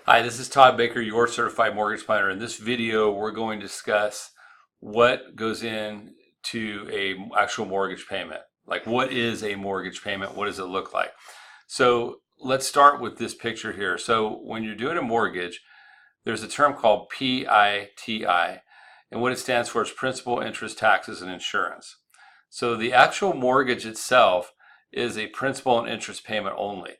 Hi, this is Todd Baker, your certified mortgage planner. In this video, we're going to discuss what goes into a actual mortgage payment. Like, what is a mortgage payment? What does it look like? So let's start with this picture here. So when you're doing a mortgage, there's a term called PITI, and what it stands for is principal, interest, taxes, and insurance. So the actual mortgage itself is a principal and interest payment only.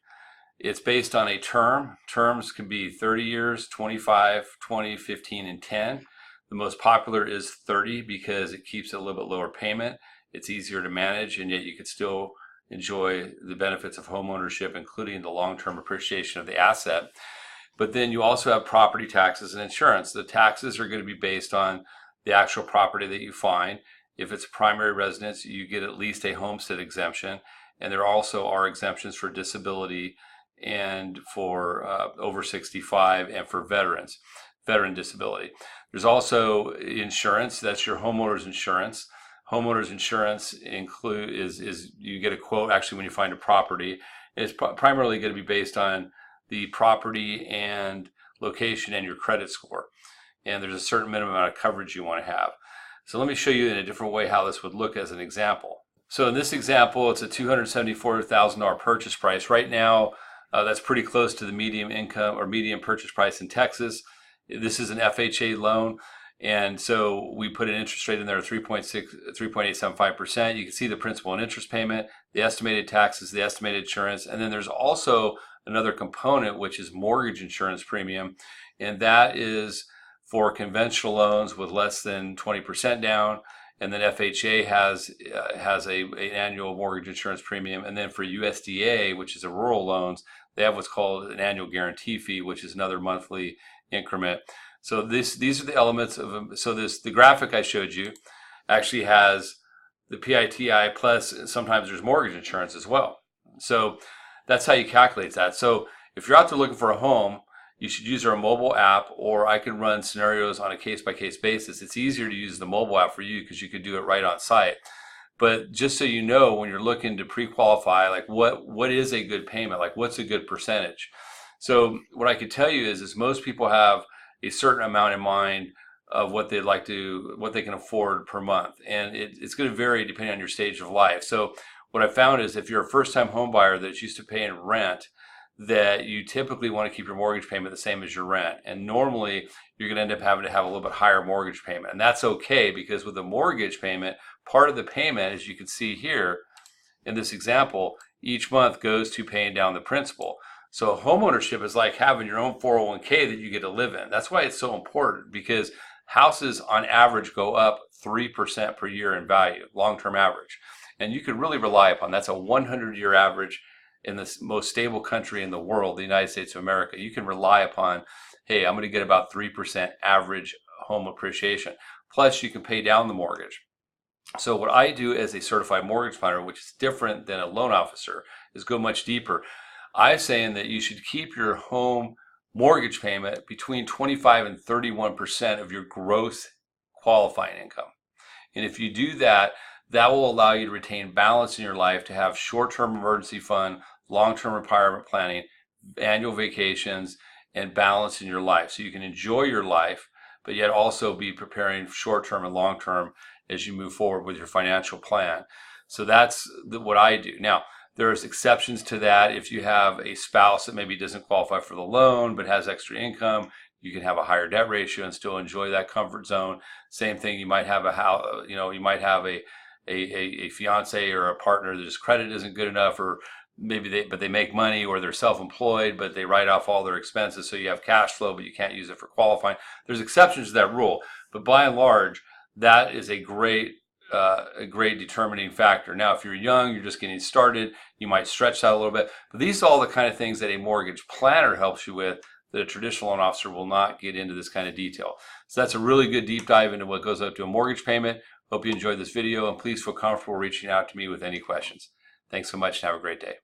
It's based on a term. Terms can be 30 years, 25, 20, 15, and 10. The most popular is 30 because it keeps a little bit lower payment. It's easier to manage, and yet you could still enjoy the benefits of home ownership, including the long-term appreciation of the asset. But then you also have property taxes and insurance. The taxes are going to be based on the actual property that you find. If it's a primary residence, you get at least a homestead exemption, and there also are exemptions for disability and for over 65 and for veteran disability. There's also insurance. That's your homeowner's insurance. Homeowner's insurance is you get a quote actually when you find a property. It's primarily going to be based on the property and location and your credit score. And there's a certain minimum amount of coverage you want to have. So let me show you in a different way how this would look as an example. So in this example, it's a $274,000 purchase price. Right now, that's pretty close to the median income or median purchase price in Texas. This is an FHA loan, and so we put an interest rate in there of 3.875%. You can see the principal and interest payment, the estimated taxes, the estimated insurance, and then there's also another component which is mortgage insurance premium, and that is for conventional loans with less than 20% down. And then FHA has an annual mortgage insurance premium, and then for USDA, which is a rural loans, they have what's called an annual guarantee fee, which is another monthly increment. So these are the elements of them. So the graphic I showed you actually has the PITI plus sometimes there's mortgage insurance as well. So that's how you calculate that. So if you're out there looking for a home, you should use our mobile app, or I can run scenarios on a case-by-case basis. It's easier to use the mobile app for you because you could do it right on site. But just so you know, when you're looking to pre-qualify, like what is a good payment? Like what's a good percentage? So what I could tell you is most people have a certain amount in mind of what they can afford per month. And it's going to vary depending on your stage of life. So what I found is if you're a first-time home buyer that's used to paying rent, that you typically want to keep your mortgage payment the same as your rent. And normally you're going to end up having to have a little bit higher mortgage payment. And that's okay, because with a mortgage payment, part of the payment, as you can see here in this example, each month goes to paying down the principal. So homeownership is like having your own 401k that you get to live in. That's why it's so important, because houses on average go up 3% per year in value, long-term average. And you can really rely upon that's a 100-year average in the most stable country in the world, the United States of America. You can rely upon, hey, I'm going to get about 3% average home appreciation. Plus, you can pay down the mortgage. So what I do as a certified mortgage planner, which is different than a loan officer, is go much deeper. I'm saying that you should keep your home mortgage payment between 25 and 31% of your gross qualifying income. And if you do that, that will allow you to retain balance in your life, to have short-term emergency fund, long-term retirement planning, annual vacations, and balance in your life. So you can enjoy your life, but yet also be preparing short-term and long-term as you move forward with your financial plan. So that's what I do. Now, there's exceptions to that. If you have a spouse that maybe doesn't qualify for the loan but has extra income, you can have a higher debt ratio and still enjoy that comfort zone. Same thing, you might have a house, you might have a fiance or a partner that his credit isn't good enough, or maybe they make money, or they're self-employed but they write off all their expenses, so you have cash flow but you can't use it for qualifying. There's exceptions to that rule, but by and large, that is a great determining factor. Now, if you're young, you're just getting started, you might stretch that a little bit, but these are all the kind of things that a mortgage planner helps you with that a traditional loan officer will not get into this kind of detail. So that's a really good deep dive into what goes up to a mortgage payment. Hope you enjoyed this video, and please feel comfortable reaching out to me with any questions. Thanks so much and have a great day.